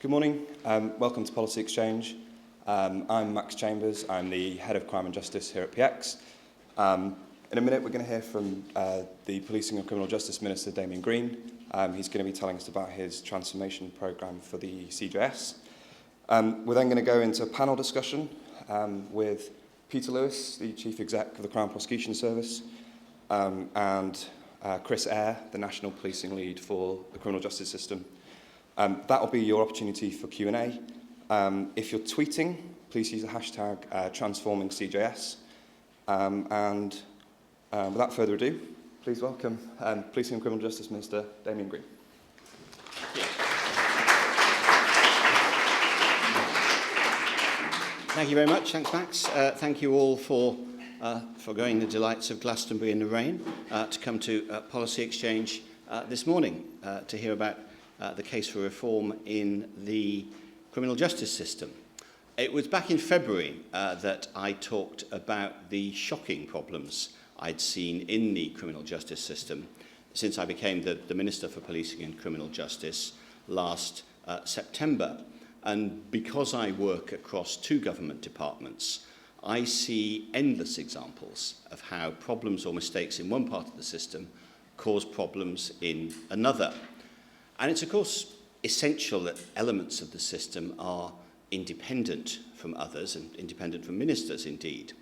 Good morning. Welcome to Policy Exchange. I'm Max Chambers. I'm the Head of Crime and Justice here at PX. In a minute, we're going to hear from the Policing and Criminal Justice Minister, Damian Green. He's going to be telling us about his transformation programme for the CJS. We're then going to go into a panel discussion with Peter Lewis, the Chief Exec of the Crown Prosecution Service, and Chris Eyre, the National Policing Lead for the Criminal Justice System. That will be your opportunity for Q&A. If you're tweeting, please use the hashtag TransformingCJS. Without further ado, please welcome Policing and Criminal Justice Minister Damian Green. Thank you very much. Thanks, Max. Thank you all for going the delights of Glastonbury in the rain to come to Policy Exchange this morning to hear about the case for reform in the criminal justice system. It was back in February that I talked about the shocking problems I'd seen in the criminal justice system since I became the Minister for Policing and Criminal Justice last September. And because I work across two government departments, I see endless examples of how problems or mistakes in one part of the system cause problems in another. And it's, of course, essential that elements of the system are independent from others and independent from ministers, indeed.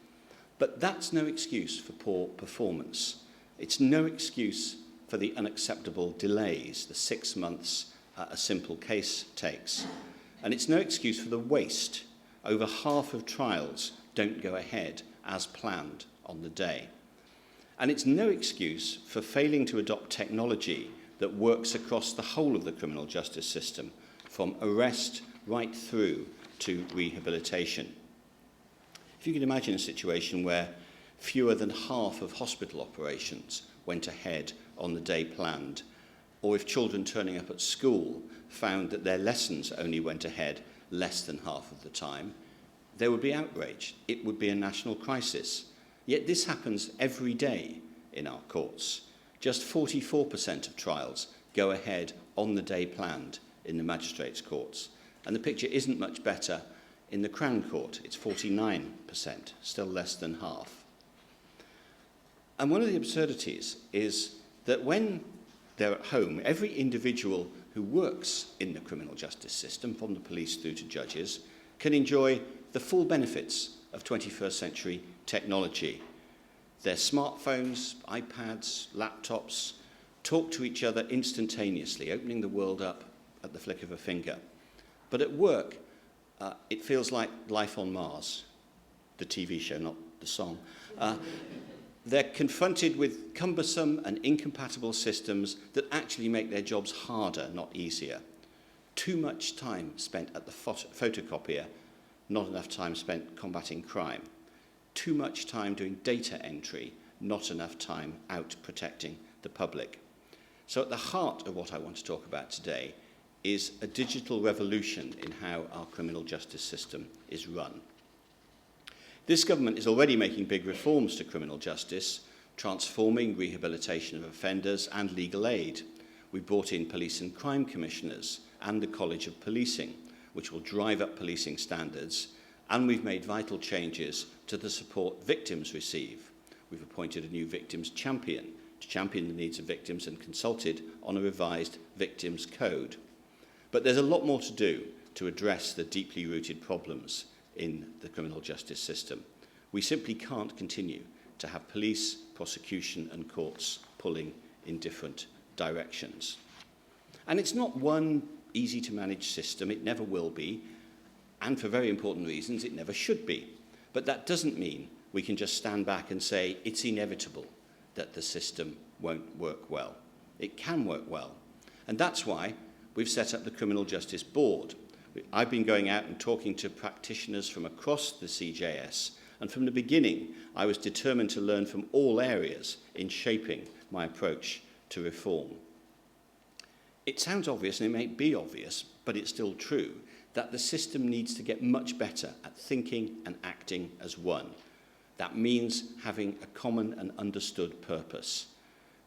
But that's no excuse for poor performance. It's no excuse for the unacceptable delays, the 6 months a simple case takes. And it's no excuse for the waste. Over half of trials don't go ahead as planned on the day. And it's no excuse for failing to adopt technology that works across the whole of the criminal justice system, from arrest right through to rehabilitation. If you can imagine a situation where fewer than half of hospital operations went ahead on the day planned, or if children turning up at school found that their lessons only went ahead less than half of the time, there would be outrage. It would be a national crisis. Yet this happens every day in our courts. Just 44% of trials go ahead on the day planned in the magistrates' courts. And the picture isn't much better in the Crown Court. It's 49%, still less than half. And one of the absurdities is that when they're at home, every individual who works in the criminal justice system, from the police through to judges, can enjoy the full benefits of 21st century technology. Their smartphones, iPads, laptops talk to each other instantaneously, opening the world up at the flick of a finger. But at work, it feels like life on Mars, the TV show, not the song. They're confronted with cumbersome and incompatible systems that actually make their jobs harder, not easier. Too much time spent at the photocopier, not enough time spent combating crime. Too much time doing data entry, not enough time out protecting the public. So at the heart of what I want to talk about today is a digital revolution in how our criminal justice system is run. This government is already making big reforms to criminal justice, transforming rehabilitation of offenders and legal aid. We brought in police and crime commissioners and the College of Policing, which will drive up policing standards, and we've made vital changes to the support victims receive. We've appointed a new victims champion to champion the needs of victims and consulted on a revised victims code. But there's a lot more to do to address the deeply rooted problems in the criminal justice system. We simply can't continue to have police, prosecution and courts pulling in different directions. And it's not one easy to manage system, it never will be, and for very important reasons it never should be. But that doesn't mean we can just stand back and say it's inevitable that the system won't work well. It can work well. And that's why we've set up the Criminal Justice Board. I've been going out and talking to practitioners from across the CJS, and from the beginning I was determined to learn from all areas in shaping my approach to reform. It sounds obvious, and it may be obvious, but it's still true, that the system needs to get much better at thinking and acting as one. That means having a common and understood purpose.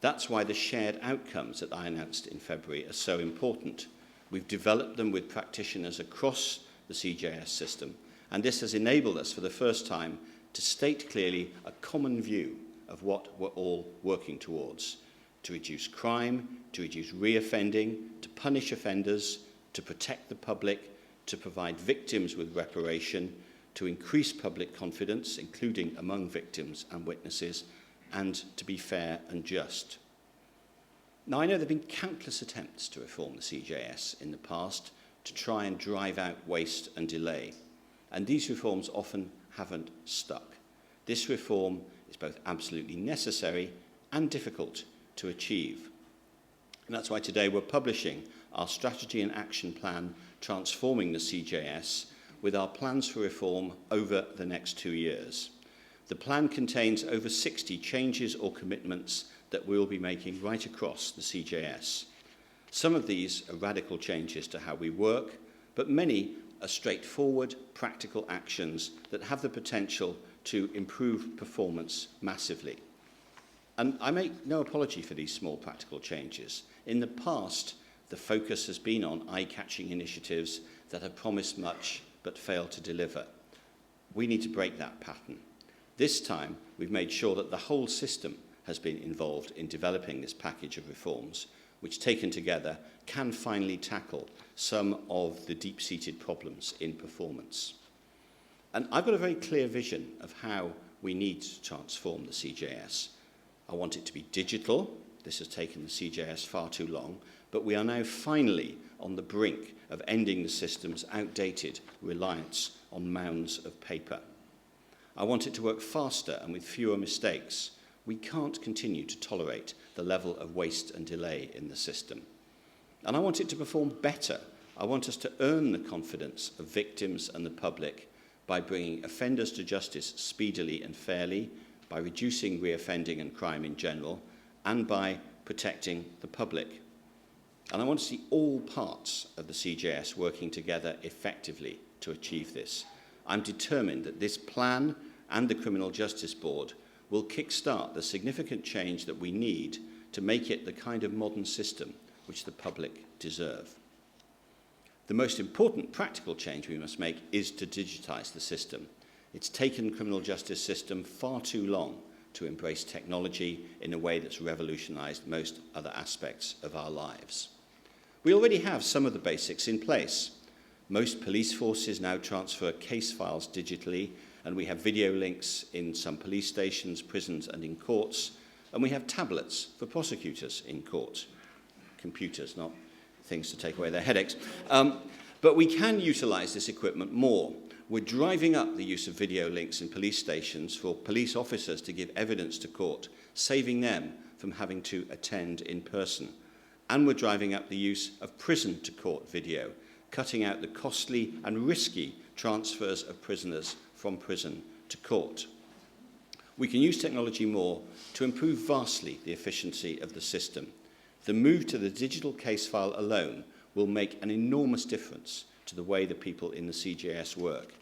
That's why the shared outcomes that I announced in February are so important. We've developed them with practitioners across the CJS system, and this has enabled us for the first time to state clearly a common view of what we're all working towards: to reduce crime, to reduce reoffending, to punish offenders, to protect the public, to provide victims with reparation, to increase public confidence, including among victims and witnesses, and to be fair and just. Now, I know there have been countless attempts to reform the CJS in the past to try and drive out waste and delay, and these reforms often haven't stuck. This reform is both absolutely necessary and difficult to achieve. And that's why today we're publishing our strategy and action plan transforming the CJS, with our plans for reform over the next 2 years. The plan contains over 60 changes or commitments that we'll be making right across the CJS. Some of these are radical changes to how we work, but many are straightforward, practical actions that have the potential to improve performance massively. And I make no apology for these small practical changes. In the past, the focus has been on eye-catching initiatives that have promised much but failed to deliver. We need to break that pattern. This time, we've made sure that the whole system has been involved in developing this package of reforms, which taken together can finally tackle some of the deep-seated problems in performance. And I've got a very clear vision of how we need to transform the CJS. I want it to be digital. This has taken the CJS far too long, but we are now finally on the brink of ending the system's outdated reliance on mounds of paper. I want it to work faster and with fewer mistakes. We can't continue to tolerate the level of waste and delay in the system. And I want it to perform better. I want us to earn the confidence of victims and the public by bringing offenders to justice speedily and fairly, by reducing reoffending and crime in general, and by protecting the public. And I want to see all parts of the CJS working together effectively to achieve this. I'm determined that this plan and the Criminal Justice Board will kickstart the significant change that we need to make it the kind of modern system which the public deserve. The most important practical change we must make is to digitise the system. It's taken the criminal justice system far too long to embrace technology in a way that's revolutionised most other aspects of our lives. We already have some of the basics in place. Most police forces now transfer case files digitally, and we have video links in some police stations, prisons, and in courts, and we have tablets for prosecutors in court. Computers, not things to take away their headaches. But we can utilise this equipment more. We're driving up the use of video links in police stations for police officers to give evidence to court, saving them from having to attend in person. And we're driving up the use of prison-to-court video, cutting out the costly and risky transfers of prisoners from prison to court. We can use technology more to improve vastly the efficiency of the system. The move to the digital case file alone will make an enormous difference to the way the people in the CJS work.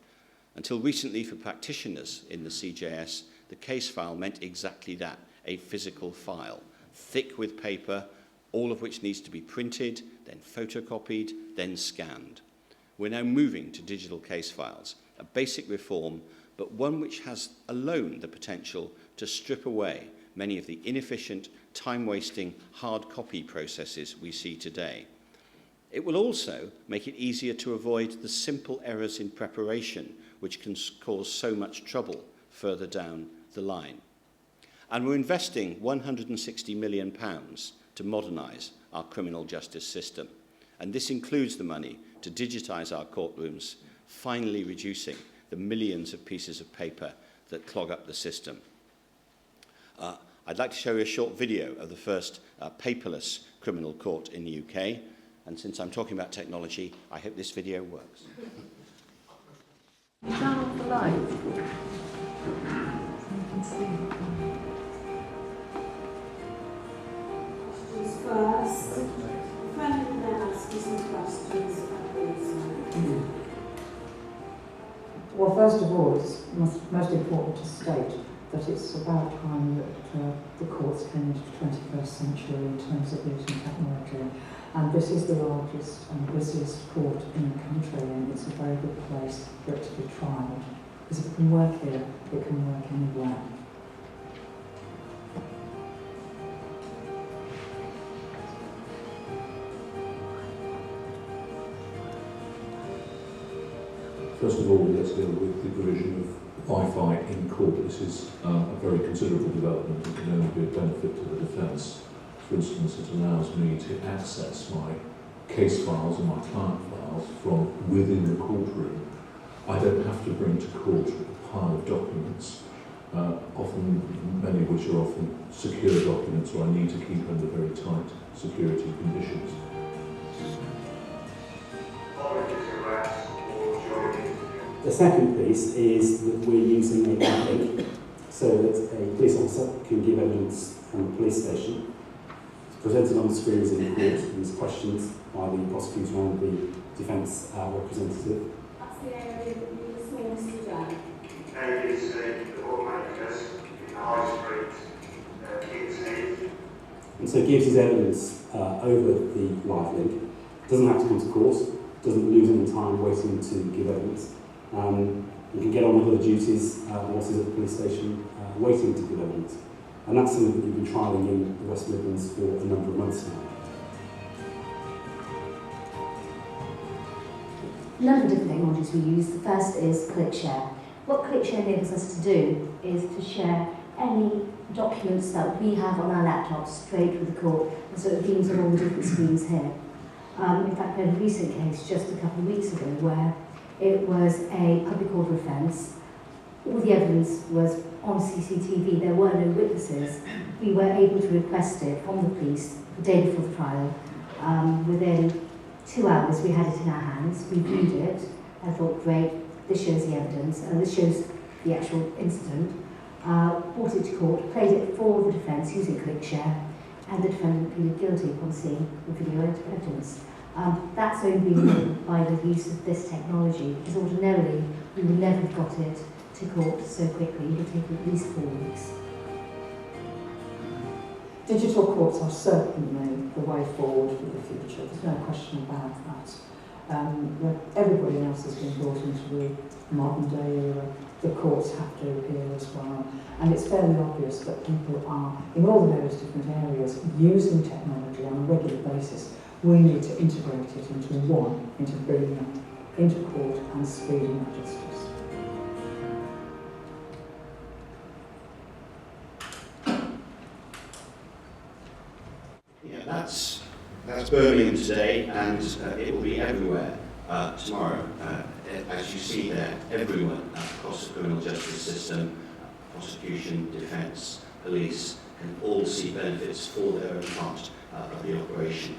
Until recently, for practitioners in the CJS, the case file meant exactly that, a physical file, thick with paper, all of which needs to be printed, then photocopied, then scanned. We're now moving to digital case files, a basic reform, but one which has alone the potential to strip away many of the inefficient, time-wasting, hard copy processes we see today. It will also make it easier to avoid the simple errors in preparation, which can cause so much trouble further down the line. And we're investing £160 million to modernise our criminal justice system. And this includes the money to digitise our courtrooms, finally reducing the millions of pieces of paper that clog up the system. I'd like to show you a short video of the first paperless criminal court in the UK. And since I'm talking about technology, I hope this video works. You turn off the lights. You can see. First, a friend of theirs asked you some questions about these. Well, first of all, it's most important to state that it's about time that the courts came into the 21st century in terms of using technology. And this is the largest and busiest court in the country, and it's a very good place for it to be tried. Because if it can work here, it can work anywhere. First of all, let's deal with the provision of Wi-Fi in court. This is a very considerable development and can only be a benefit to the defence. For instance, it allows me to access my case files and my client files from within the courtroom. I don't have to bring to court a pile of documents, often many of which are often secure documents, or I need to keep under very tight security conditions. The second piece is that we're using a link so that a police officer can give evidence from a police station. It's presented on the screen as in court, and there's questions by the prosecutor and the defence representative. That's the area that we were smallest today. Is the lawmakers in High Street, King's Heath. And so gives his evidence over the live link. Doesn't have to come to court, doesn't lose any time waiting to give evidence. You can get on with other duties whilst he's at the police station waiting to give evidence. And that's something that we've been trialling in the West Midlands for a number of months now. A number of different technologies we use. The first is ClickShare. What ClickShare enables us to do is to share any documents that we have on our laptops straight with the court, and so it beams on all the different screens here. In fact, we had a recent case just a couple of weeks ago where it was a public order offence. All the evidence was on CCTV. There were no witnesses. We were able to request it from the police the day before the trial. Within 2 hours, we had it in our hands. We viewed it. I thought, great, this shows the evidence, and this shows the actual incident. Brought it to court, played it for the defence using ClickShare, and the defendant pleaded guilty upon seeing the video evidence. That's only been enabled by the use of this technology, because ordinarily we would never have got it to court so quickly. It would take at least 4 weeks. Digital courts are certainly the way forward for the future. There's no question about that. Everybody else has been brought into the modern day era. The courts have to appear as well. And it's fairly obvious that people are, in all the various different areas, using technology on a regular basis. We need to integrate it into bringing it into court and speeding up justice. Yeah, that's Birmingham today, and it will be everywhere tomorrow. As you see there, everyone across the criminal justice system, prosecution, defence, police, can all see benefits for their own part of the operation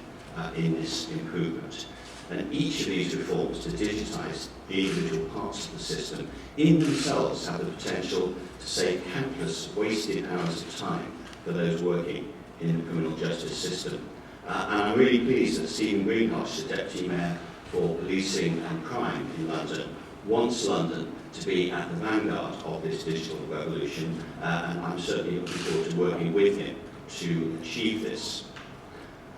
in this improvement. And each of these reforms to digitise the individual parts of the system in themselves have the potential to save countless wasted hours of time for those working in the criminal justice system. And I'm really pleased that Stephen Greenhosh, the Deputy Mayor for Policing and Crime in London, wants London to be at the vanguard of this digital revolution, and I'm certainly looking forward to working with him to achieve this.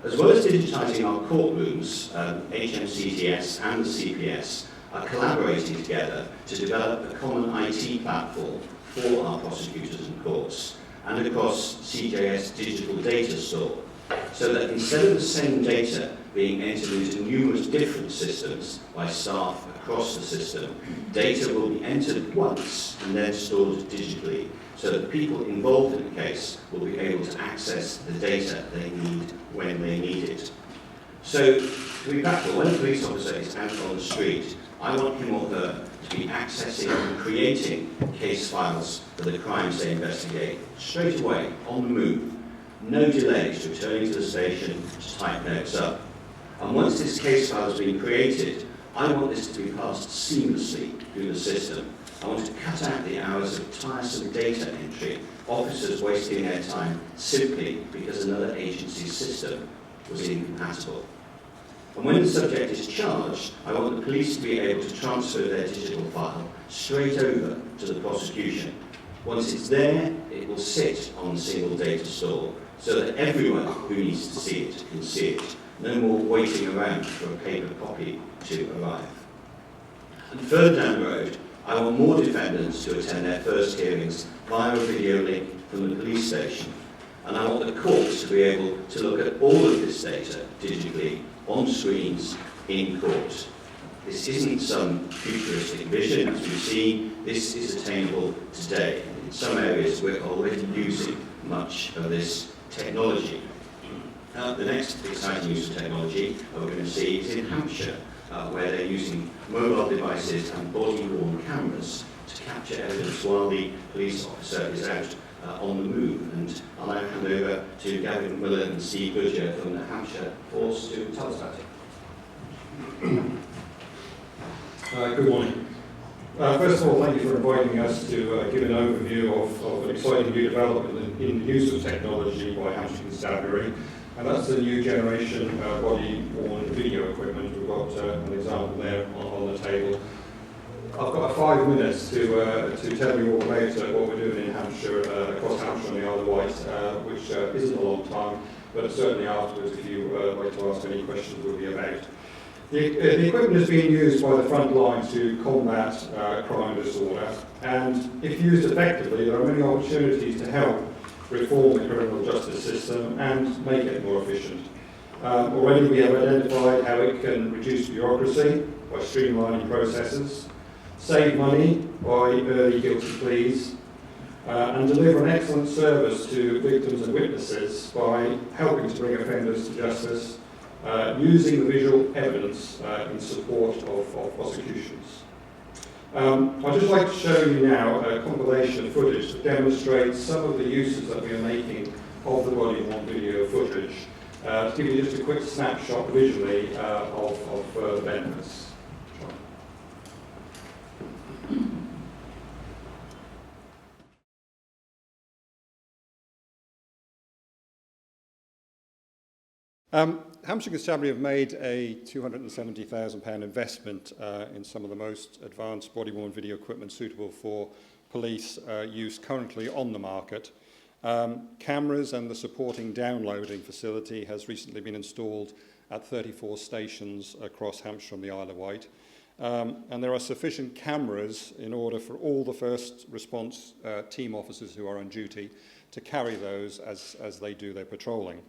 As well as digitising our courtrooms, HMCTS and the CPS are collaborating together to develop a common IT platform for our prosecutors and courts, and across CJS Digital Data Store, so that instead of the same data being entered into numerous different systems by staff across the system, data will be entered once and then stored digitally, so that people involved in the case will be able to access the data they need when they need it. So, to be practical, when a police officer is out on the street, I want him or her to be accessing and creating case files for the crimes they investigate straight away, on the move. No delays returning to the station to type notes up. And once this case file has been created, I want this to be passed seamlessly through the system. I want to cut out the hours of tiresome data entry, officers wasting their time simply because another agency's system was incompatible. And when the subject is charged, I want the police to be able to transfer their digital file straight over to the prosecution. Once it's there, it will sit on the single data store, so that everyone who needs to see it can see it. No more waiting around for a paper copy to arrive. And further down the road, I want more defendants to attend their first hearings via a video link from the police station. And I want the courts to be able to look at all of this data digitally on screens in court. This isn't some futuristic vision. As we've seen, this is attainable today. In some areas, we're already using much of this technology. The next exciting use of technology we're going to see is in Hampshire, where they're using mobile devices and body-worn cameras to capture evidence while the police officer is out on the move. And I'll now hand over to Gavin Miller and Steve Goodger from the Hampshire Force to tell us about it. Good morning. First of all, thank you for inviting us to give an overview of an exciting new development in the use of technology by Hampshire Constabulary, and that's the new generation body-worn video equipment. We've got an example there on the table. I've got 5 minutes to tell you all about what we're doing in Hampshire, across Hampshire and the Isle of Wight, which isn't a long time, but certainly afterwards, if you like to ask any questions, will be about. The equipment is being used by the front line to combat crime and disorder, and if used effectively, there are many opportunities to help reform the criminal justice system and make it more efficient. Already we have identified how it can reduce bureaucracy by streamlining processes, save money by early guilty pleas, and deliver an excellent service to victims and witnesses by helping to bring offenders to justice, using the visual evidence in support of prosecutions. I'd just like to show you now a compilation of footage that demonstrates some of the uses that we are making of the body-worn video footage, to give you just a quick snapshot visually of the benefits. Hampshire Constabulary have made a £270,000 investment in some of the most advanced body-worn video equipment suitable for police use currently on the market. Cameras and the supporting downloading facility has recently been installed at 34 stations across Hampshire and the Isle of Wight. And there are sufficient cameras in order for all the first response team officers who are on duty to carry those as they do their patrolling.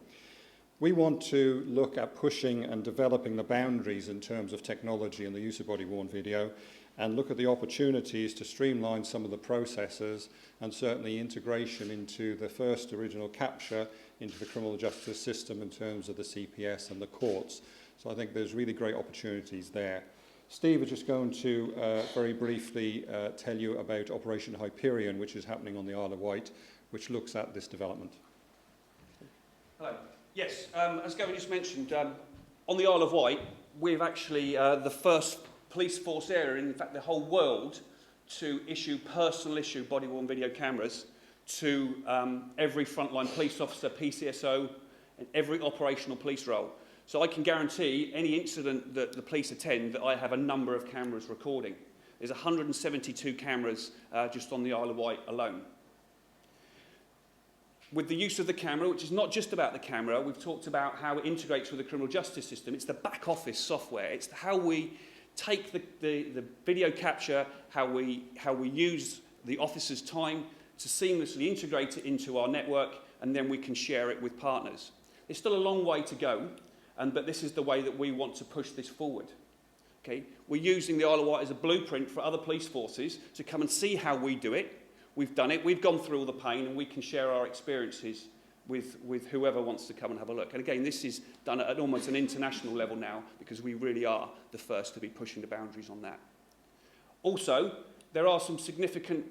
We want to look at pushing and developing the boundaries in terms of technology and the use of body-worn video, and look at the opportunities to streamline some of the processes and certainly integration into the first original capture into the criminal justice system in terms of the CPS and the courts. So I think there's really great opportunities there. Steve is just going to very briefly tell you about Operation Hyperion, which is happening on the Isle of Wight, which looks at this development. Hello. Yes, as Gavin just mentioned, on the Isle of Wight, we're actually the first police force area, in fact the whole world, to issue personal issue body-worn video cameras to every frontline police officer, PCSO, and every operational police role. So I can guarantee any incident that the police attend that I have a number of cameras recording. There's 172 cameras just on the Isle of Wight alone. With the use of the camera, which is not just about the camera, we've talked about how it integrates with the criminal justice system. It's the back office software. It's how we take the video capture, how we use the officer's time to seamlessly integrate it into our network, and then we can share it with partners. There's still a long way to go, but this is the way that we want to push this forward. Okay? We're using the Isle of Wight as a blueprint for other police forces to come and see how we do it. We've done it, we've gone through all the pain, and we can share our experiences with whoever wants to come and have a look. And again, this is done at almost an international level now, because we really are the first to be pushing the boundaries on that. Also, there are some significant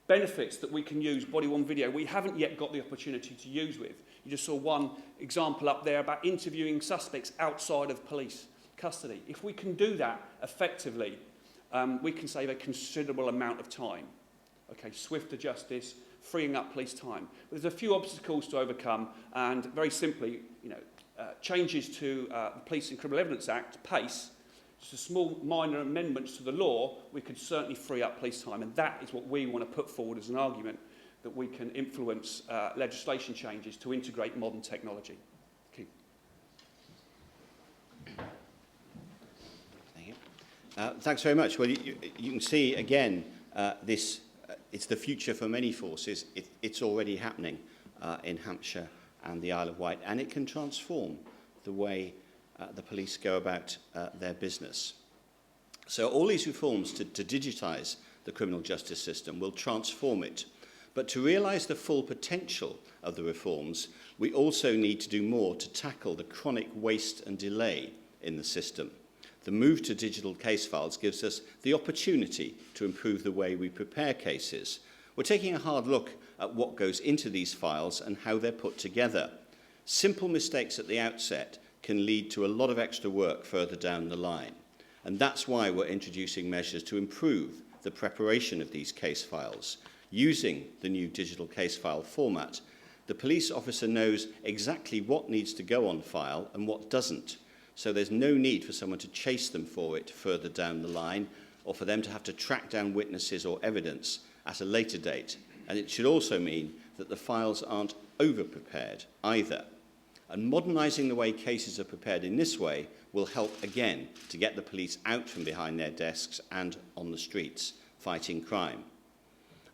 benefits that we can use body-worn video we haven't yet got the opportunity to use with. You just saw one example up there about interviewing suspects outside of police custody. If we can do that effectively, we can save a considerable amount of time. Okay, swifter justice, freeing up police time. There's a few obstacles to overcome, and very simply, changes to the Police and Criminal Evidence Act, PACE, just a small minor amendments to the law, we could certainly free up police time, and that is what we want to put forward as an argument, that we can influence legislation changes to integrate modern technology. Okay. Thanks very much. Well, you can see again, it's the future for many forces. It's already happening in Hampshire and the Isle of Wight, and it can transform the way the police go about their business. So all these reforms to digitise the criminal justice system will transform it. But to realise the full potential of the reforms, we also need to do more to tackle the chronic waste and delay in the system. The move to digital case files gives us the opportunity to improve the way we prepare cases. We're taking a hard look at what goes into these files and how they're put together. Simple mistakes at the outset can lead to a lot of extra work further down the line. And that's why we're introducing measures to improve the preparation of these case files. Using the new digital case file format, the police officer knows exactly what needs to go on file and what doesn't. So there's no need for someone to chase them for it further down the line, or for them to have to track down witnesses or evidence at a later date. And it should also mean that the files aren't over-prepared either. And modernising the way cases are prepared in this way will help again to get the police out from behind their desks and on the streets fighting crime.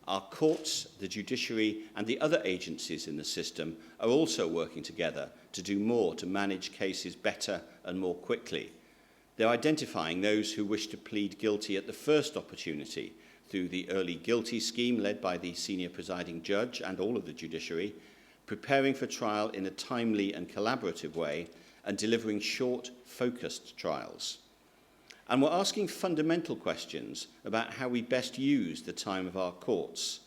Our courts, the judiciary and the other agencies in the system are also working together to do more to manage cases better and more quickly. They're identifying those who wish to plead guilty at the first opportunity through the early guilty scheme led by the senior presiding judge and all of the judiciary, preparing for trial in a timely and collaborative way, and delivering short, focused trials. And we're asking fundamental questions about how we best use the time of our courts.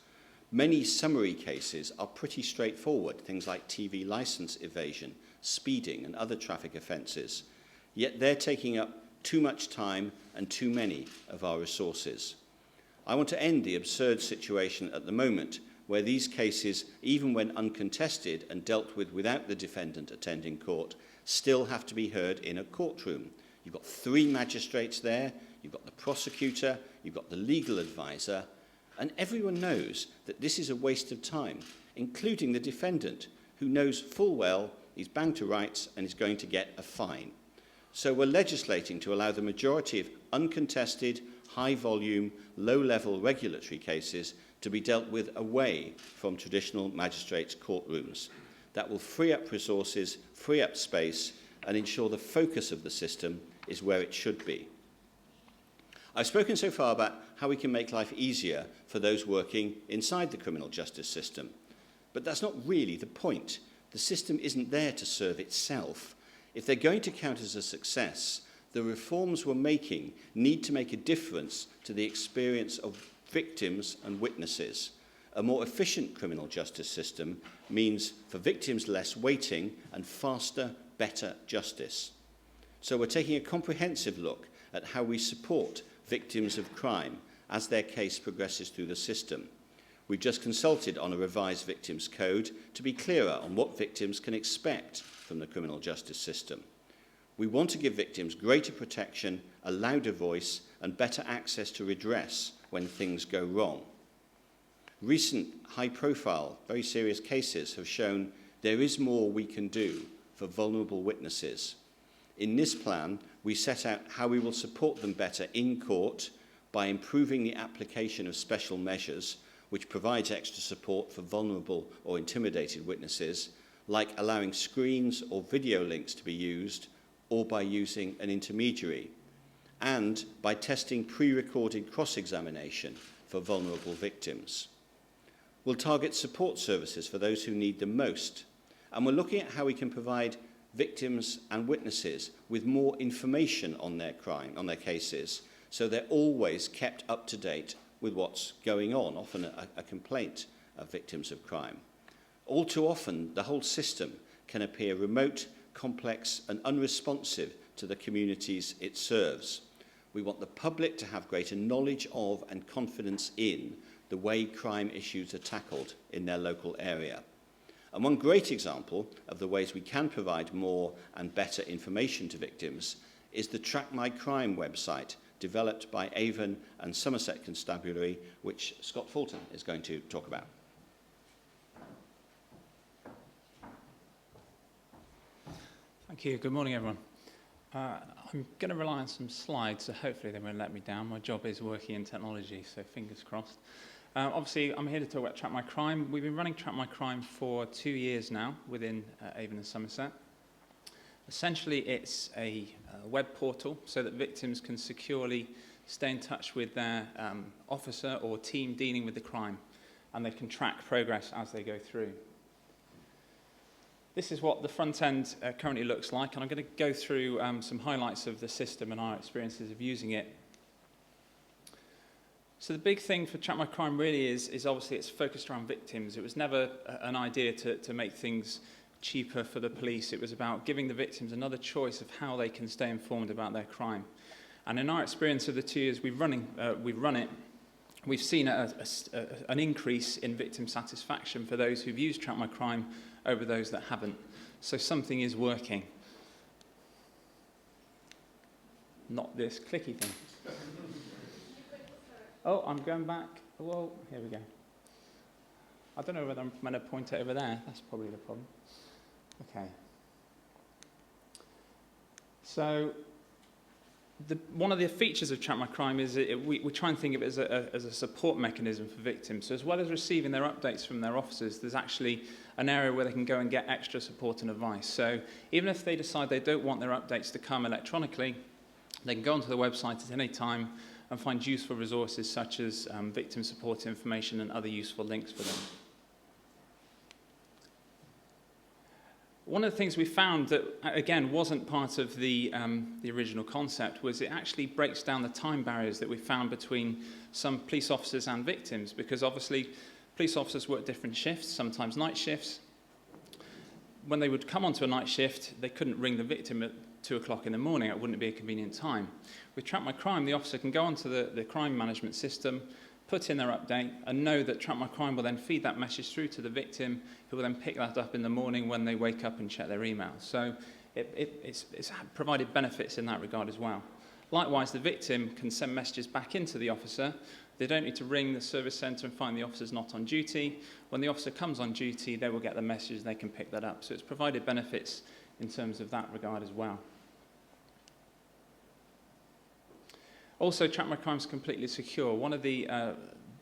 Many summary cases are pretty straightforward, things like TV licence evasion, speeding and other traffic offences, yet they're taking up too much time and too many of our resources. I want to end the absurd situation at the moment where these cases, even when uncontested and dealt with without the defendant attending court, still have to be heard in a courtroom. You've got 3 magistrates there, you've got the prosecutor, you've got the legal advisor, and everyone knows that this is a waste of time, including the defendant, who knows full well he's bound to rights and is going to get a fine. So we're legislating to allow the majority of uncontested, high-volume, low-level regulatory cases to be dealt with away from traditional magistrates' courtrooms. That will free up resources, free up space, and ensure the focus of the system is where it should be. I've spoken so far about how we can make life easier for those working inside the criminal justice system. But that's not really the point. The system isn't there to serve itself. If they're going to count as a success, the reforms we're making need to make a difference to the experience of victims and witnesses. A more efficient criminal justice system means for victims less waiting and faster, better justice. So we're taking a comprehensive look at how we support victims of crime as their case progresses through the system. We've just consulted on a revised victims code to be clearer on what victims can expect from the criminal justice system. We want to give victims greater protection, a louder voice, and better access to redress when things go wrong. Recent high-profile, very serious cases have shown there is more we can do for vulnerable witnesses. In this plan, we set out how we will support them better in court by improving the application of special measures, which provides extra support for vulnerable or intimidated witnesses, like allowing screens or video links to be used, or by using an intermediary, and by testing pre-recorded cross-examination for vulnerable victims. We'll target support services for those who need them most, and we're looking at how we can provide victims and witnesses with more information on their cases, so they're always kept up to date with what's going on, often a complaint of victims of crime. All too often, the whole system can appear remote, complex, and unresponsive to the communities it serves. We want the public to have greater knowledge of and confidence in the way crime issues are tackled in their local area. And one great example of the ways we can provide more and better information to victims is the Track My Crime website, developed by Avon and Somerset Constabulary, which Scott Fulton is going to talk about. Thank you. Good morning, everyone. I'm going to rely on some slides, so hopefully they won't let me down. My job is working in technology, so fingers crossed. Obviously, I'm here to talk about Track My Crime. We've been running Track My Crime for 2 years now within Avon and Somerset. Essentially, it's a web portal so that victims can securely stay in touch with their officer or team dealing with the crime, and they can track progress as they go through. This is what the front end currently looks like, and I'm going to go through some highlights of the system and our experiences of using it. So the big thing for Track My Crime really is obviously it's focused around victims. It was never an idea to make things cheaper for the police. It was about giving the victims another choice of how they can stay informed about their crime. And in our experience of the 2 years we've run it, we've seen an increase in victim satisfaction for those who've used Track My Crime over those that haven't. So something is working. Not this clicky thing. Oh, I'm going back. Whoa, here we go. I don't know whether I'm meant to point it over there. That's probably the problem. Okay. So one of the features of Track My Crime is we try and think of it as a support mechanism for victims. So as well as receiving their updates from their officers, there's actually an area where they can go and get extra support and advice. So even if they decide they don't want their updates to come electronically, they can go onto the website at any time and find useful resources such as victim support information and other useful links for them. One of the things we found that, again, wasn't part of the original concept was it actually breaks down the time barriers that we found between some police officers and victims, because obviously police officers work different shifts, sometimes night shifts. When they would come onto a night shift, they couldn't ring the victim at 2 o'clock in the morning. It wouldn't be a convenient time. With Track My Crime, the officer can go onto the crime management system, put in their update, and know that Track My Crime will then feed that message through to the victim, who will then pick that up in the morning when they wake up and check their emails. So it's provided benefits in that regard as well. Likewise, the victim can send messages back into the officer. They don't need to ring the service centre and find the officer's not on duty. When the officer comes on duty, they will get the message and they can pick that up. So it's provided benefits in terms of that regard as well. Also, Track My Crime is completely secure. One of the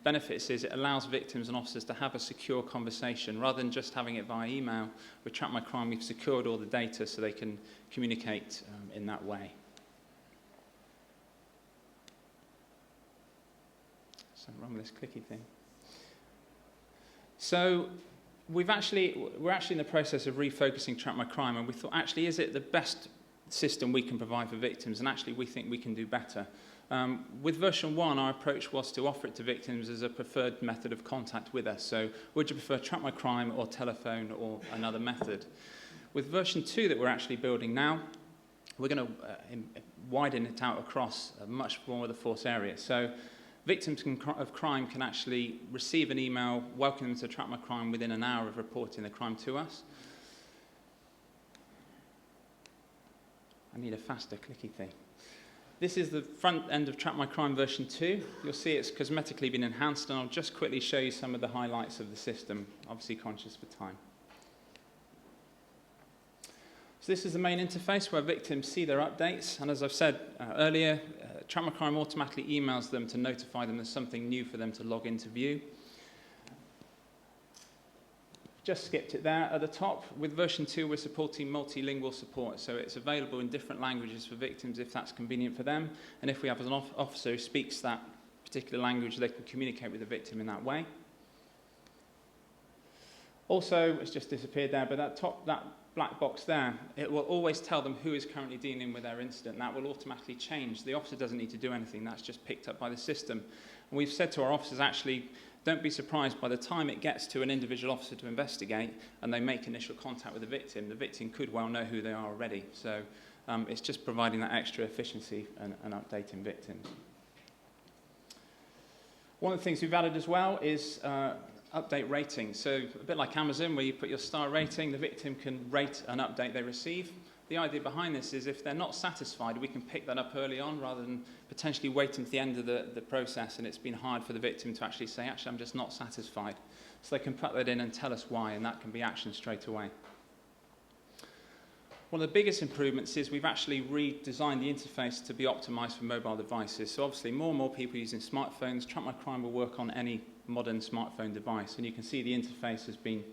benefits is it allows victims and officers to have a secure conversation. Rather than just having it via email, with Track My Crime, we've secured all the data so they can communicate in that way. Something wrong with this clicky thing. So we're actually in the process of refocusing Track My Crime, and we thought, actually, is it the best system we can provide for victims? And actually, we think we can do better. With version 1, our approach was to offer it to victims as a preferred method of contact with us. So would you prefer Track My Crime or telephone or another method? With version 2 that we're actually building now, we're going to widen it out across much more of the force area. So victims of crime can actually receive an email welcoming them to Track My Crime within an hour of reporting the crime to us. I need a faster clicky thing. This is the front end of Track My Crime version 2. You'll see it's cosmetically been enhanced, and I'll just quickly show you some of the highlights of the system, obviously conscious for time. So this is the main interface where victims see their updates, and as I've said earlier, Track My Crime automatically emails them to notify them there's something new for them to log in to view. Just skipped it there at the top. With version 2, we're supporting multilingual support, so it's available in different languages for victims if that's convenient for them, and if we have an officer who speaks that particular language, they can communicate with the victim in that way. Also, it's just disappeared there, but that black box there, it will always tell them who is currently dealing with their incident, and that will automatically change. The officer doesn't need to do anything, that's just picked up by the system. And we've said to our officers, actually, don't be surprised by the time it gets to an individual officer to investigate and they make initial contact with the victim could well know who they are already. So it's just providing that extra efficiency and updating victims. One of the things we've added as well is update rating. So a bit like Amazon, where you put your star rating, the victim can rate an update they receive. The idea behind this is if they're not satisfied, we can pick that up early on rather than potentially waiting to the end of the process and it's been hard for the victim to actually say, actually, I'm just not satisfied. So they can put that in and tell us why, and that can be actioned straight away. One of the biggest improvements is we've actually redesigned the interface to be optimized for mobile devices. So obviously more and more people using smartphones. Track My Crime will work on any modern smartphone device, and you can see the interface has been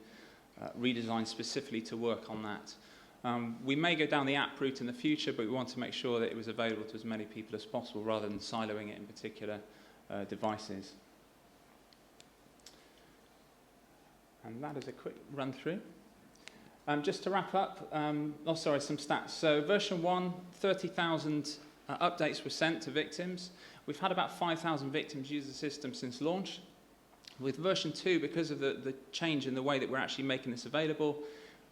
redesigned specifically to work on that. We may go down the app route in the future, but we want to make sure that it was available to as many people as possible rather than siloing it in particular devices. And that is a quick run through. Just to wrap up, some stats. So version 1, 30,000 updates were sent to victims. We've had about 5,000 victims use the system since launch. With version 2, because of the change in the way that we're actually making this available,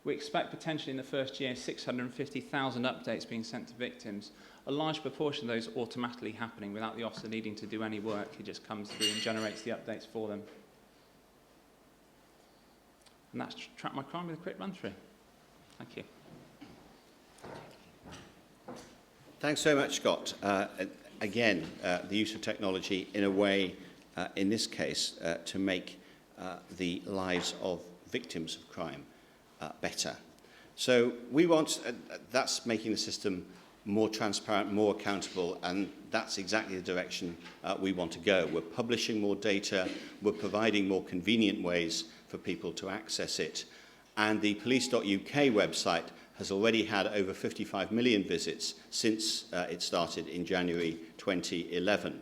we expect potentially in the first year 650,000 updates being sent to victims. A large proportion of those automatically happening without the officer needing to do any work. It just comes through and generates the updates for them. And that's Track My Crime with a quick run through. Thank you. Thanks so much, Scott. Again, the use of technology in a way, in this case, to make the lives of victims of crime better. So we want, that's making the system more transparent, more accountable, and that's exactly the direction we want to go. We're publishing more data, we're providing more convenient ways for people to access it, and the police.uk website has already had over 55 million visits since it started in January 2011.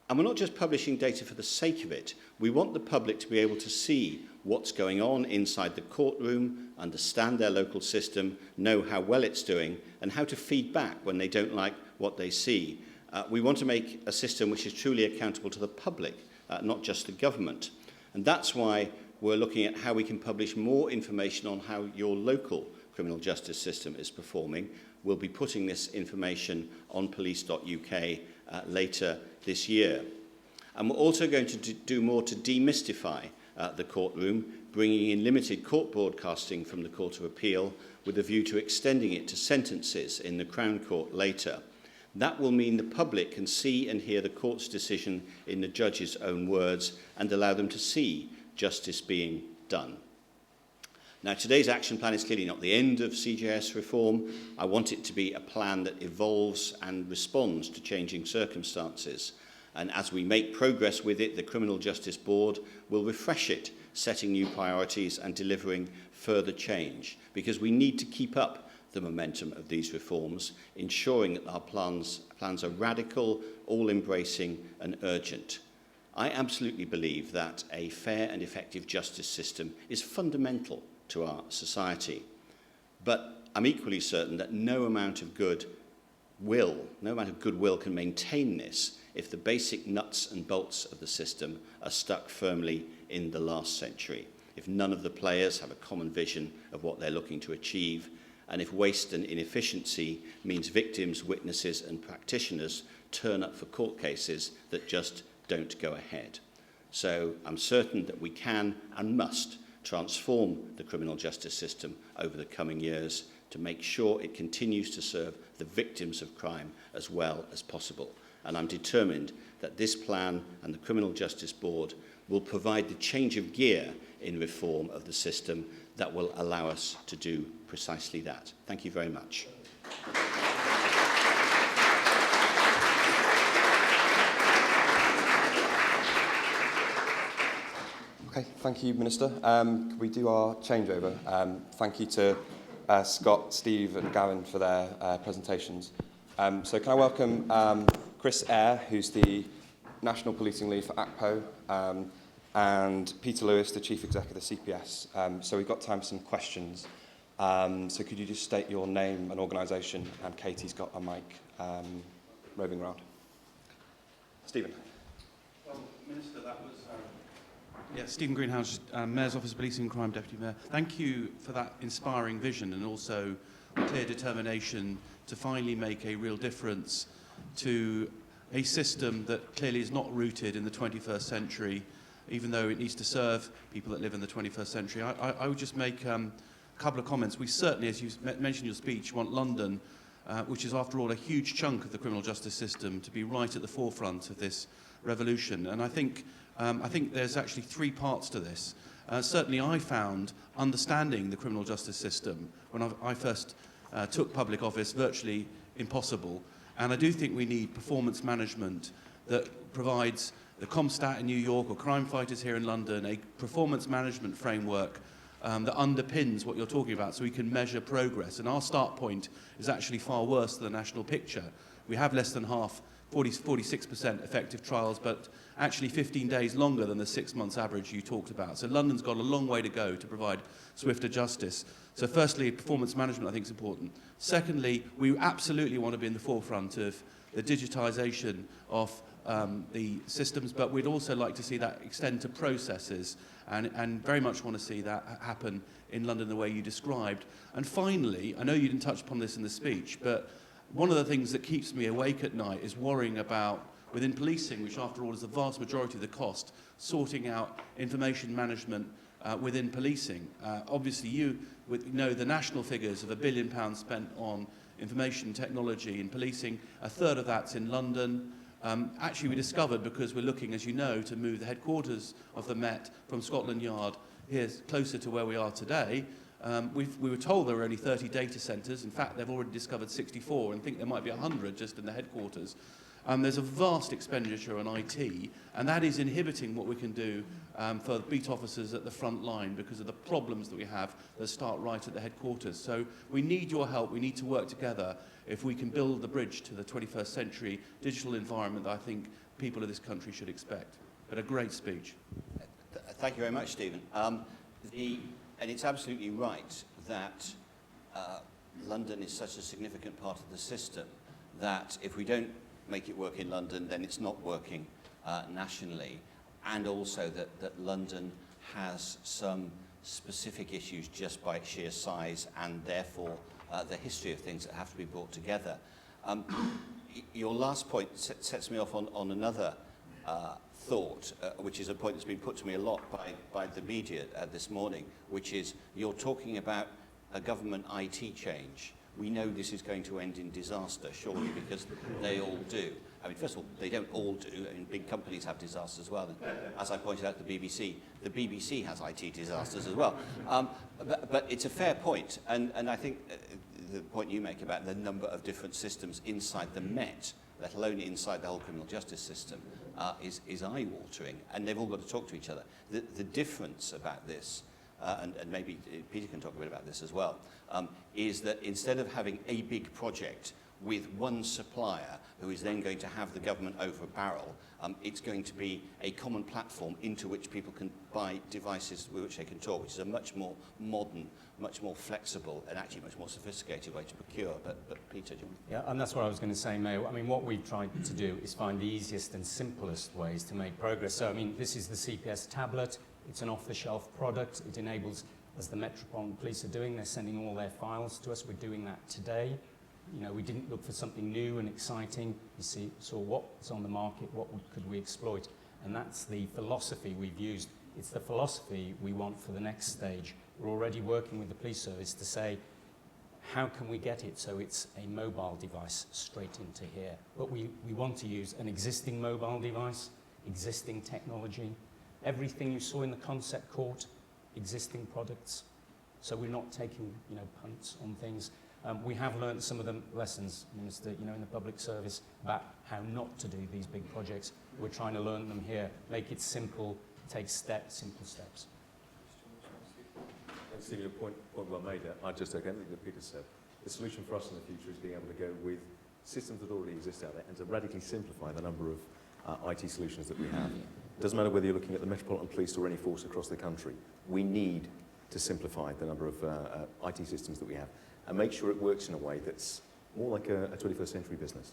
And we're not just publishing data for the sake of it. We want the public to be able to see what's going on inside the courtroom, understand their local system, know how well it's doing, and how to feed back when they don't like what they see. We want to make a system which is truly accountable to the public, not just the government. And that's why we're looking at how we can publish more information on how your local criminal justice system is performing. We'll be putting this information on police.uk later this year. And we're also going to do more to demystify the courtroom, bringing in limited court broadcasting from the Court of Appeal with a view to extending it to sentences in the Crown Court later. That will mean the public can see and hear the court's decision in the judge's own words and allow them to see justice being done. Now, today's action plan is clearly not the end of CJS reform. I want it to be a plan that evolves and responds to changing circumstances. And as we make progress with it, the Criminal Justice Board will refresh it, setting new priorities and delivering further change, because we need to keep up the momentum of these reforms, ensuring that our plans are radical, all-embracing and urgent. I absolutely believe that a fair and effective justice system is fundamental to our society. But I'm equally certain that no amount of goodwill can maintain this if the basic nuts and bolts of the system are stuck firmly in the last century, if none of the players have a common vision of what they're looking to achieve, and if waste and inefficiency means victims, witnesses and practitioners turn up for court cases that just don't go ahead. So I'm certain that we can and must transform the criminal justice system over the coming years to make sure it continues to serve the victims of crime as well as possible. And I'm determined that this plan and the Criminal Justice Board will provide the change of gear in reform of the system that will allow us to do precisely that. Thank you very much. Okay, thank you, Minister. Can we do our changeover? Thank you to Scott, Steve and Gavin for their presentations. So can I welcome Chris Eyre, who's the National Policing Lead for ACPO, and Peter Lewis, the Chief Executive of the CPS. So we've got time for some questions. So could you just state your name and organisation, and Katie's got a mic roving around. Stephen. Well, Minister, that was... Stephen Greenhouse, Mayor's Office of Policing and Crime Deputy Mayor. Thank you for that inspiring vision and also clear determination to finally make a real difference to a system that clearly is not rooted in the 21st century, even though it needs to serve people that live in the 21st century. I would just make a couple of comments. We certainly, as you mentioned in your speech, want London, which is after all a huge chunk of the criminal justice system, to be right at the forefront of this revolution. And I think there's actually three parts to this. Certainly I found understanding the criminal justice system when I first took public office virtually impossible. And I do think we need performance management that provides the ComStat in New York or crime fighters here in London a performance management framework that underpins what you're talking about so we can measure progress. And our start point is actually far worse than the national picture. We have less than half, 46% effective trials, but actually 15 days longer than the 6 months average you talked about. So London's got a long way to go to provide swifter justice. So firstly, performance management I think is important. Secondly, we absolutely want to be in the forefront of the digitisation of the systems, but we'd also like to see that extend to processes and very much want to see that happen in London the way you described. And finally, I know you didn't touch upon this in the speech, but one of the things that keeps me awake at night is worrying about, within policing, which after all is the vast majority of the cost, sorting out information management within policing. Obviously you know the national figures of £1 billion spent on information technology in policing. A third of that's in London. Actually, we discovered, because we're looking, as you know, to move the headquarters of the Met from Scotland Yard here closer to where we are today. We were told there were only 30 data centres. In fact, they've already discovered 64 and think there might be 100 just in the headquarters. There's a vast expenditure on IT, and that is inhibiting what we can do for beat officers at the front line because of the problems that we have that start right at the headquarters. So we need your help. We need to work together if we can build the bridge to the 21st century digital environment that I think people of this country should expect. But a great speech. Thank you very much, Stephen. And it's absolutely right that London is such a significant part of the system that if we don't make it work in London, then it's not working nationally. And also that London has some specific issues just by its sheer size and therefore the history of things that have to be brought together. Your last point sets me off on another thought, which is a point that's been put to me a lot by the media this morning, which is you're talking about a government IT change. We know this is going to end in disaster, surely, because they all do. I mean, first of all, they don't all do. I mean, big companies have disasters as well. And as I pointed out, the BBC has IT disasters as well. But it's a fair point, and I think the point you make about the number of different systems inside the Met, let alone inside the whole criminal justice system, is eye-watering, and they've all got to talk to each other. The difference about this, and maybe Peter can talk a bit about this as well, is that instead of having a big project with one supplier who is then going to have the government over a barrel, it's going to be a common platform into which people can buy devices with which they can talk, which is a much more modern, much more flexible and actually much more sophisticated way to procure. But Peter, do you want? Yeah, and that's what I was going to say, Mayor. I mean, what we've tried to do is find the easiest and simplest ways to make progress. So, I mean, this is the CPS tablet. It's an off-the-shelf product. It enables, as the Metropolitan Police are doing, they're sending all their files to us. We're doing that today. You know, we didn't look for something new and exciting. We saw what's on the market, could we exploit. And that's the philosophy we've used. It's the philosophy we want for the next stage. We're already working with the police service to say, how can we get it so it's a mobile device straight into here? But we want to use an existing mobile device, existing technology, everything you saw in the concept court, existing products. So we're not taking, you know, punts on things. We have learned some of the lessons, Minister, you know, in the public service about how not to do these big projects. We're trying to learn them here, make it simple, take simple steps. Stephen, a point well made there. I just echo everything that Peter said. The solution for us in the future is being able to go with systems that already exist out there and to radically simplify the number of IT solutions that we have. It doesn't matter whether you're looking at the Metropolitan Police or any force across the country. We need to simplify the number of IT systems that we have and make sure it works in a way that's more like a 21st century business.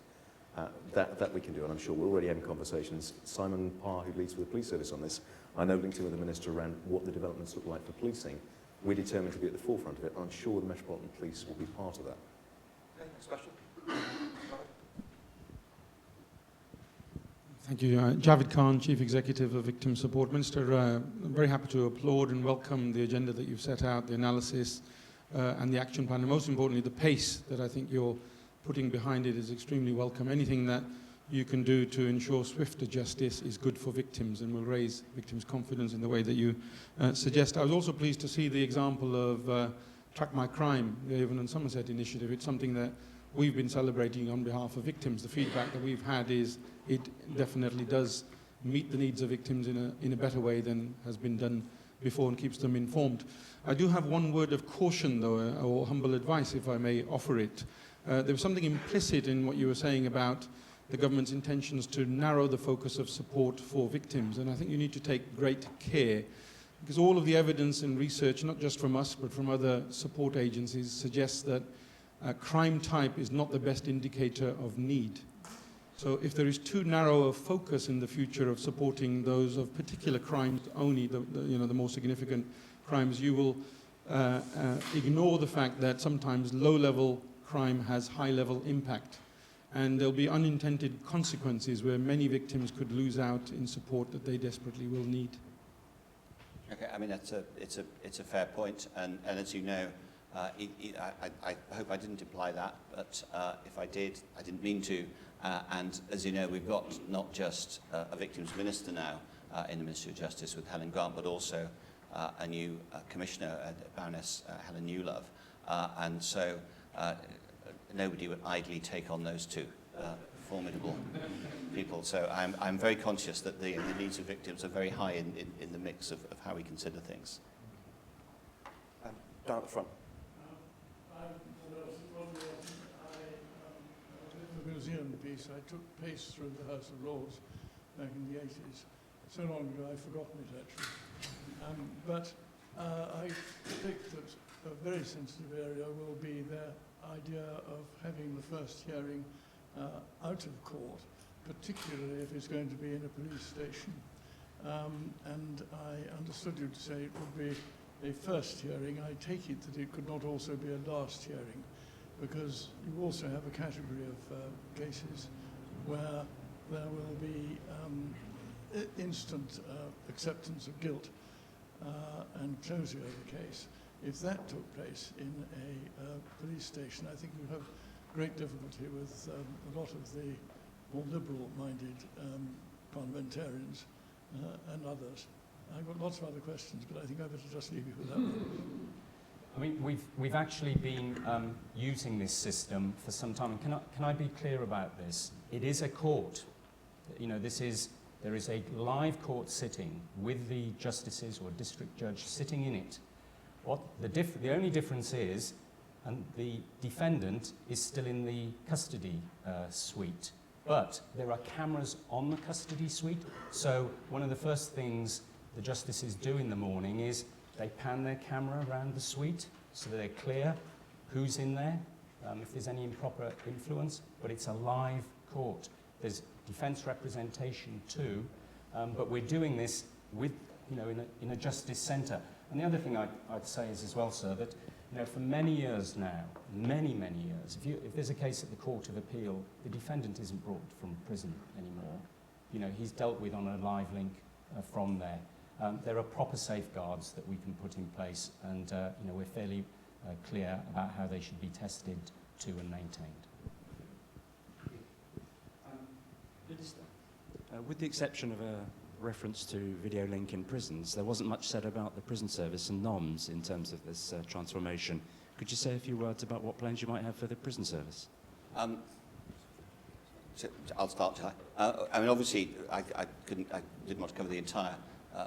That we can do, and I'm sure we're already having conversations. Simon Parr, who leads for the police service on this, I know linked in with the Minister around what the developments look like for policing. We're determined to be at the forefront of it, and I'm sure the Metropolitan Police will be part of that. Okay, next question. Thank you. Javed Khan, Chief Executive of Victim Support. Minister, I'm very happy to applaud and welcome the agenda that you've set out, the analysis and the action plan, and most importantly, the pace that I think you're putting behind it is extremely welcome. Anything that you can do to ensure swifter justice is good for victims and will raise victims' confidence in the way that you suggest. I was also pleased to see the example of Track My Crime, the Avon and Somerset initiative. It's something that we've been celebrating on behalf of victims. The feedback that we've had is it definitely does meet the needs of victims in a better way than has been done before and keeps them informed. I do have one word of caution, though, or humble advice, if I may offer it. There was something implicit in what you were saying about the government's intentions to narrow the focus of support for victims, and I think you need to take great care, because all of the evidence and research, not just from us, but from other support agencies, suggests that crime type is not the best indicator of need. So if there is too narrow a focus in the future of supporting those of particular crimes only, the more significant crimes, you will ignore the fact that sometimes low-level crime has high-level impact. And there'll be unintended consequences where many victims could lose out in support that they desperately will need. Okay, I mean, it's a fair point, and as you know, I hope I didn't imply that, but if I did, I didn't mean to. And as you know, we've got not just a victims minister now in the Ministry of Justice with Helen Grant, but also a new commissioner, Baroness Helen Newlove. And so nobody would idly take on those two formidable people. So I'm very conscious that the needs of victims are very high in the mix of how we consider things. Down at the front. The museum piece, I took pace through the House of Lords back in the 80s. So long ago I've forgotten it actually. But I think that a very sensitive area will be their idea of having the first hearing out of court, particularly if it's going to be in a police station. And I understood you to say it would be a first hearing. I take it that it could not also be a last hearing, because you also have a category of cases where there will be instant acceptance of guilt and closure of the case. If that took place in a police station, I think you have great difficulty with a lot of the more liberal-minded parliamentarians and others. I've got lots of other questions, but I think I better just leave you with that one. I mean, we've actually been using this system for some time. And can I be clear about this? It is a court. You know, there is a live court sitting with the justices or district judge sitting in it. What the only difference is, and the defendant is still in the custody suite, but there are cameras on the custody suite. So one of the first things the justices do in the morning is they pan their camera around the suite so that they're clear who's in there, if there's any improper influence, but it's a live court. There's defence representation too, but we're doing this with, in a justice centre. And the other thing I'd say is as well, sir, that for many years now, many years, if there's a case at the Court of Appeal, the defendant isn't brought from prison anymore. He's dealt with on a live link from there. There are proper safeguards that we can put in place, and we're fairly clear about how they should be tested to and maintained. Minister, with the exception of a reference to video link in prisons, there wasn't much said about the prison service and NOMS in terms of this transformation. Could you say a few words about what plans you might have for the prison service? So I'll start, shall I? I mean, obviously, I didn't want to cover the entire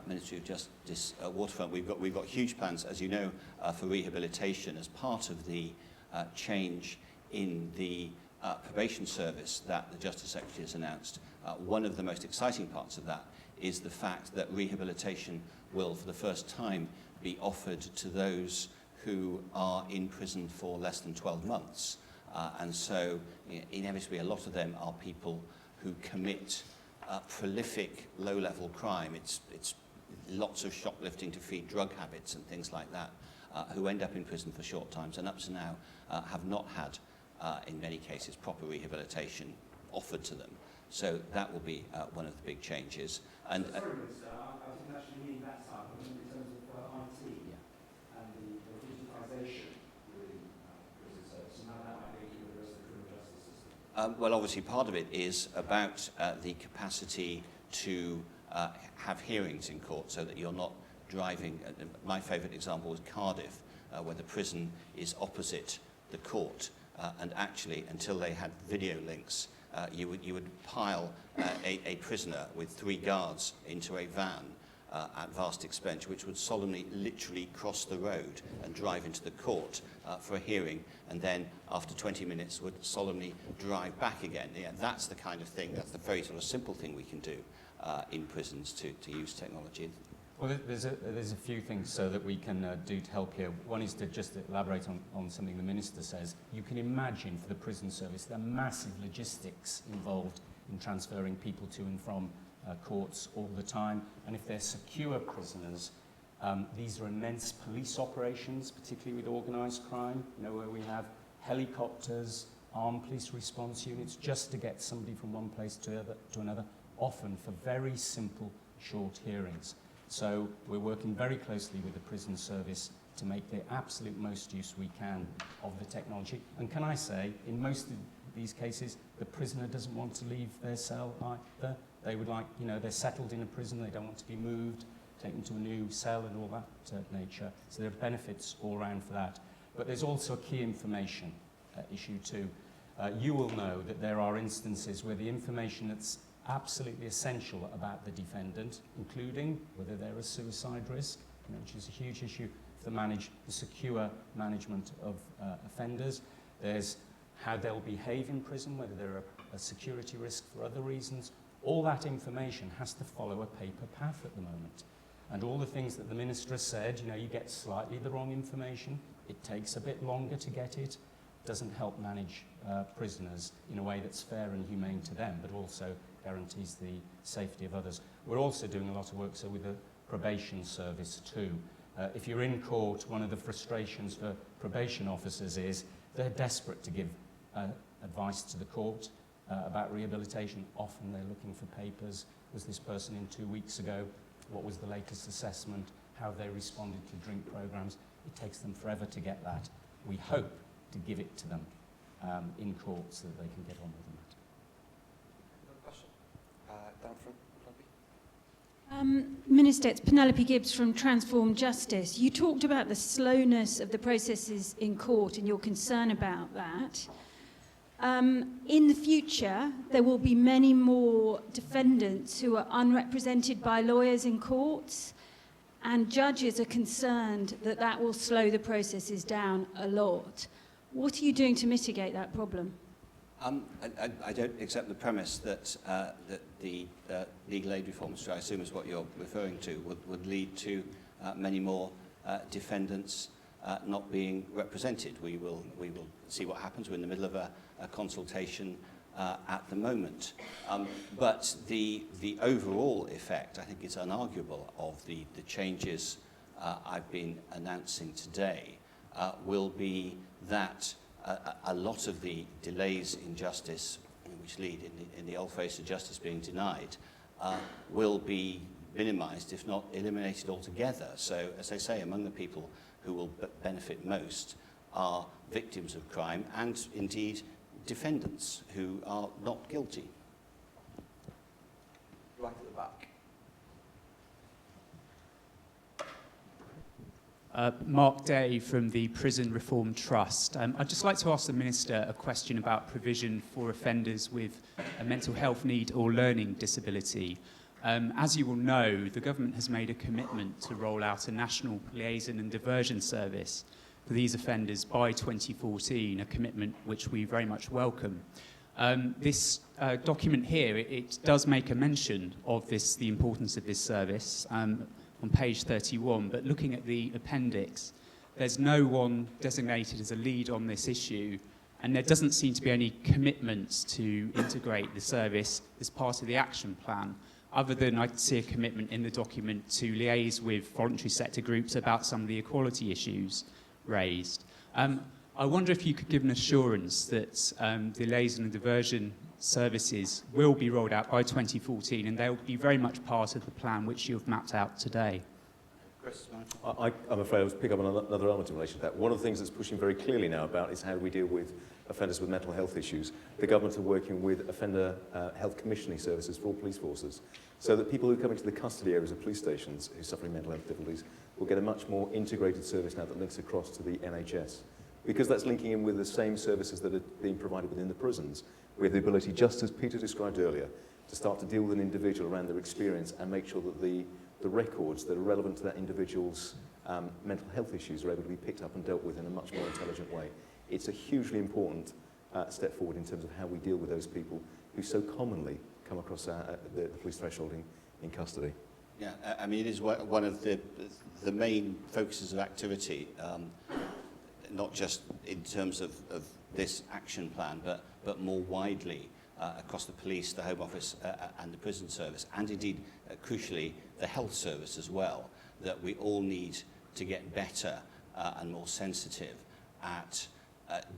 Ministry of Justice waterfront. We've got huge plans, as you know, for rehabilitation as part of the change in the probation service that the Justice Secretary has announced. One of the most exciting parts of that is the fact that rehabilitation will, for the first time, be offered to those who are in prison for less than 12 months. And so, inevitably, a lot of them are people who commit prolific low-level crime. It's lots of shoplifting to feed drug habits and things like that, who end up in prison for short times and up to now have not had, in many cases, proper rehabilitation offered to them. So that will be one of the big changes. And sorry, Minister, I didn't actually mean that side, but in terms of IT and the digitalisation within prison service, and how that might link with the rest of the criminal justice system. Well, obviously, part of it is about the capacity to have hearings in court, so that you're not driving. My favourite example was Cardiff, where the prison is opposite the court. And actually, until they had video links, you would pile a prisoner with 3 guards into a van at vast expense, which would solemnly, literally cross the road and drive into the court for a hearing, and then after 20 minutes would solemnly drive back again. Yeah, that's the kind of thing, that's the very sort of simple thing we can do in prisons to use technology. Well, there's a few things so that we can do to help here. One is to just elaborate on something the Minister says. You can imagine for the prison service there are massive logistics involved in transferring people to and from courts all the time. And if they're secure prisoners, these are immense police operations, particularly with organised crime, you know, where we have helicopters, armed police response units, just to get somebody from one place to another, often for very simple, short hearings. So we're working very closely with the prison service to make the absolute most use we can of the technology. And can I say, in most of these cases, the prisoner doesn't want to leave their cell either. They would like, you know, they're settled in a prison, they don't want to be moved, taken to a new cell and all that nature. So there are benefits all around for that. But there's also a key information issue too. You will know that there are instances where the information that's absolutely essential about the defendant, including whether they're a suicide risk, you know, which is a huge issue for the secure management of offenders. There's how they'll behave in prison, whether they're a security risk for other reasons. All that information has to follow a paper path at the moment. And all the things that the Minister has said, you know, you get slightly the wrong information, it takes a bit longer to get it, doesn't help manage prisoners in a way that's fair and humane to them, but also guarantees the safety of others. We're also doing a lot of work with the probation service too. If you're in court, one of the frustrations for probation officers is they're desperate to give advice to the court about rehabilitation. Often they're looking for papers. Was this person in 2 weeks ago? What was the latest assessment? How have they responded to drink programs? It takes them forever to get that. We hope to give it to them in court so that they can get on with them. Another question? Down front. Minister, it's Penelope Gibbs from Transform Justice. You talked about the slowness of the processes in court and your concern about that. In the future, there will be many more defendants who are unrepresented by lawyers in courts, and judges are concerned that that will slow the processes down a lot. What are you doing to mitigate that problem? I don't accept the premise that the legal aid reforms, which I assume is what you're referring to, would lead to many more defendants not being represented. We will see what happens. We're in the middle of a consultation at the moment. But the overall effect, I think, is unarguable of the changes I've been announcing today will be that a lot of the delays in justice, which lead in the old phrase of justice being denied, will be minimised, if not eliminated altogether. So, as I say, among the people who will benefit most are victims of crime and, indeed, defendants who are not guilty. Right at the back. Mark Day from the Prison Reform Trust. I'd just like to ask the Minister a question about provision for offenders with a mental health need or learning disability. As you will know, the government has made a commitment to roll out a national liaison and diversion service for these offenders by 2014, a commitment which we very much welcome. This document here, it does make a mention of the importance of this service on page 31, but looking at the appendix, there's no one designated as a lead on this issue, and there doesn't seem to be any commitments to integrate the service as part of the action plan, other than I see a commitment in the document to liaise with voluntary sector groups about some of the equality issues raised. I wonder if you could give an assurance that the liaison and diversion services will be rolled out by 2014 and they'll be very much part of the plan which you've mapped out today. Chris, I'm afraid I was pick up on another element in relation to that. One of the things that's pushing very clearly now about is how we deal with offenders with mental health issues. The government are working with offender health commissioning services for all police forces, so that people who come into the custody areas of police stations who are suffering mental health difficulties will get a much more integrated service now that links across to the NHS. Because that's linking in with the same services that are being provided within the prisons. We have the ability, just as Peter described earlier, to start to deal with an individual around their experience and make sure that the records that are relevant to that individual's mental health issues are able to be picked up and dealt with in a much more intelligent way. It's a hugely important step forward in terms of how we deal with those people who so commonly come across the police threshold in custody. Yeah, I mean, it is one of the main focuses of activity, not just in terms of this action plan, but more widely across the police, the Home Office and the prison service, and indeed, crucially, the health service as well, that we all need to get better and more sensitive at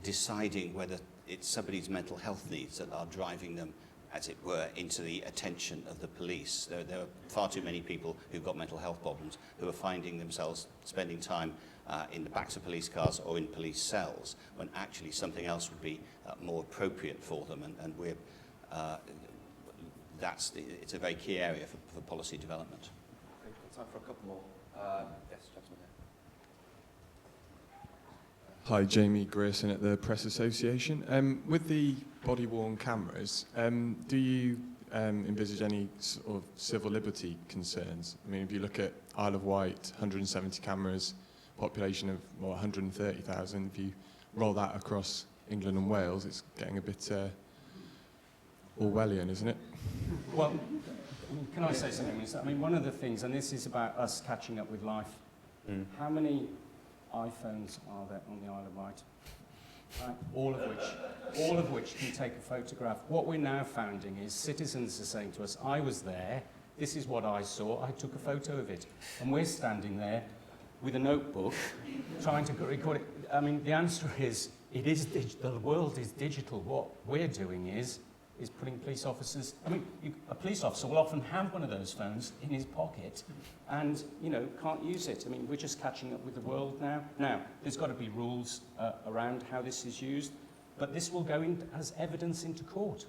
deciding whether it's somebody's mental health needs that are driving them, as it were, into the attention of the police. There are far too many people who've got mental health problems who are finding themselves spending time in the backs of police cars or in police cells, when actually something else would be more appropriate for them, and we're it's a very key area for policy development. Okay, got time for a couple more. Yes, gentleman there. Hi, Jamie Grierson at the Press Association. With the body-worn cameras, do you envisage any sort of civil liberty concerns? I mean, if you look at Isle of Wight, 170 cameras, population of 130,000, if you roll that across England and Wales, it's getting a bit Orwellian, isn't it? Well, can I say something? I mean, one of the things, and this is about us catching up with life, how many iPhones are there on the Isle of Wight? Right? All of which can take a photograph. What we're now finding is citizens are saying to us, I was there, this is what I saw, I took a photo of it. And we're standing there with a notebook trying to record it. I mean, the answer is, the world is digital. What we're doing is putting police officers, I mean, a police officer will often have one of those phones in his pocket and, can't use it. I mean, we're just catching up with the world now. Now, there's got to be rules around how this is used, but this will go in as evidence into court.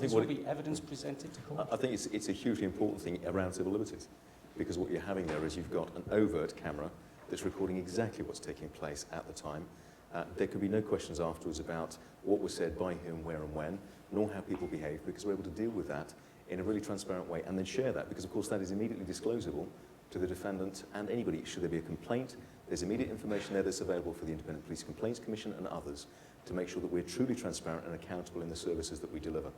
This will be evidence presented to court. I think it's a hugely important thing around civil liberties, because what you're having there is you've got an overt camera that's recording exactly what's taking place at the time. There could be no questions afterwards about what was said by whom, where and when, nor how people behave, because we're able to deal with that in a really transparent way and then share that, because of course that is immediately disclosable to the defendant and anybody. Should there be a complaint, there's immediate information there that's available for the Independent Police Complaints Commission and others to make sure that we're truly transparent and accountable in the services that we deliver.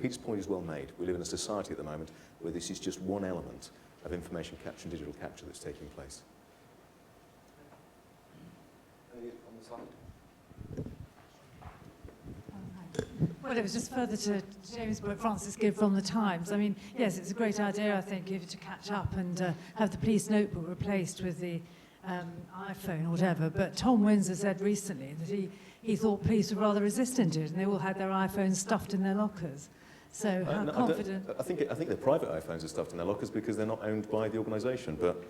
Peter's point is well made. We live in a society at the moment where this is just one element of information capture and digital capture that's taking place. On the side. Well, it was just further to James' point Francis gave from the Times. I mean, yes, it's a great idea, I think, to catch up and have the police notebook replaced with the iPhone or whatever. But Tom Windsor said recently that he thought police were rather resistant to it, and they all had their iPhones stuffed in their lockers. So how confident? I think their private iPhones are stuffed in their lockers because they're not owned by the organisation. But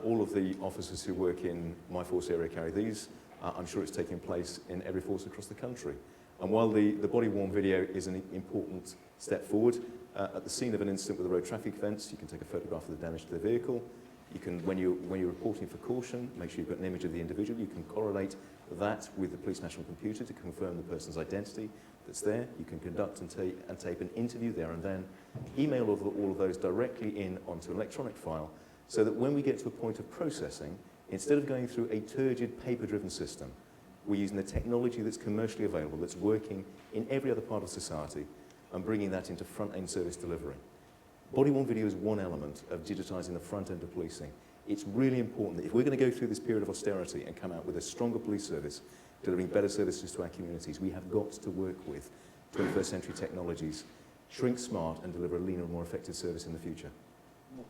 all of the officers who work in my force area carry these. I'm sure it's taking place in every force across the country. And while the body-worn video is an important step forward, at the scene of an incident with a road traffic offence, you can take a photograph of the damage to the vehicle. You can, when you're reporting for caution, make sure you've got an image of the individual. You can correlate that with the police national computer to confirm the person's identity that's there. You can conduct and tape an interview there and then, email all of those directly in onto an electronic file, so that when we get to a point of processing, instead of going through a turgid, paper-driven system, we're using the technology that's commercially available, that's working in every other part of society, and bringing that into front-end service delivery. Body-worn video is one element of digitising the front end of policing. It's really important that if we're going to go through this period of austerity and come out with a stronger police service, delivering better services to our communities, we have got to work with 21st century technologies, shrink smart and deliver a leaner and more effective service in the future.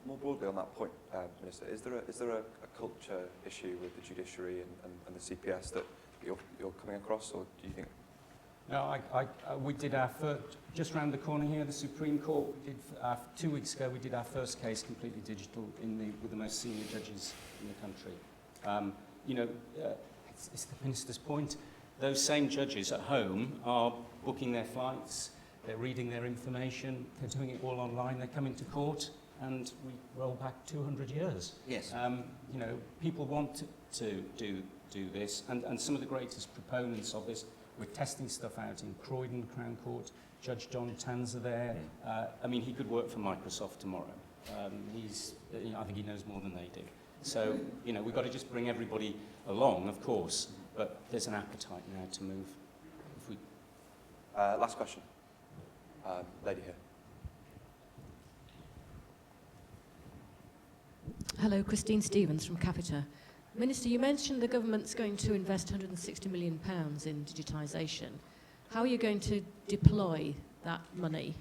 More broadly on that point, Minister, is there a culture issue with the judiciary and the CPS that you're coming across, or do you think? No, we did our first, just round the corner here, the Supreme Court. We did 2 weeks ago. We did our first case completely digital with the most senior judges in the country. You know, it's the Minister's point. Those same judges at home are booking their flights. They're reading their information. They're doing it all online. They come into court, and we roll back 200 years. Yes. You know, people want to do this, and some of the greatest proponents of this. We're testing stuff out in Croydon, Crown Court. Judge John Tanzer there. I mean, he could work for Microsoft tomorrow. You know, I think he knows more than they do. So, you know, we've got to just bring everybody along, of course, but there's an appetite now to move. If we... Last question. Lady here. Hello, Christine Stevens from Capita. Minister, you mentioned the government's going to invest £160 million in digitisation. How are you going to deploy that money?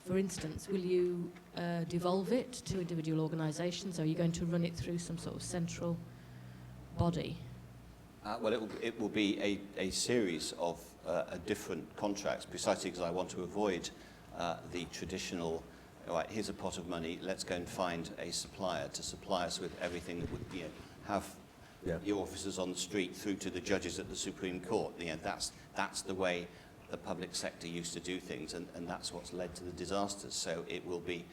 For instance, will you devolve it to individual organisations, or are you going to run it through some sort of central body? Well, it will be a series of different contracts, precisely because I want to avoid the traditional, all right, here's a pot of money, let's go and find a supplier to supply us with everything that would, you know, have your officers on the street through to the judges at the Supreme Court. You know, that's the way the public sector used to do things, and that's what's led to the disasters. So it will be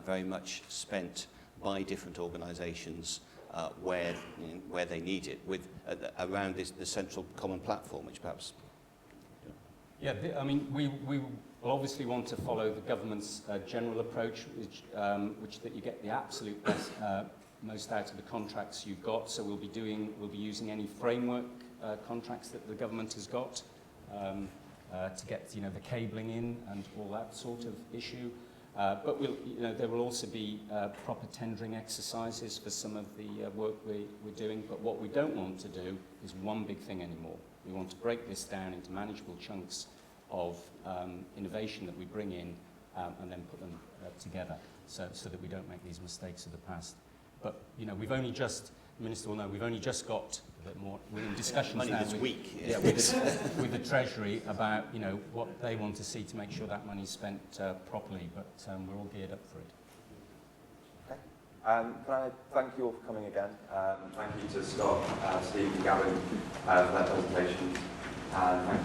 very much spent by different organisations where they need it, with around the central common platform, which perhaps... Yeah, I mean, we will obviously want to follow the government's general approach, which that you get the absolute best, most out of the contracts you've got. So we'll be using any framework contracts that the government has got to get, you know, the cabling in and all that sort of issue. But there will also be proper tendering exercises for some of the work we're doing. But what we don't want to do is one big thing anymore. We want to break this down into manageable chunks of innovation that we bring in and then put them together so that we don't make these mistakes of the past. But, you know, we've only just, the Minister will know, we've only just got a bit more, we're in discussions money now this week. Yeah, with the Treasury about, you know, what they want to see to make sure that money's spent properly, but we're all geared up for it. Okay. Can I thank you all for coming again? Thank you to Scott, Steve and Gavin for their presentation. And thank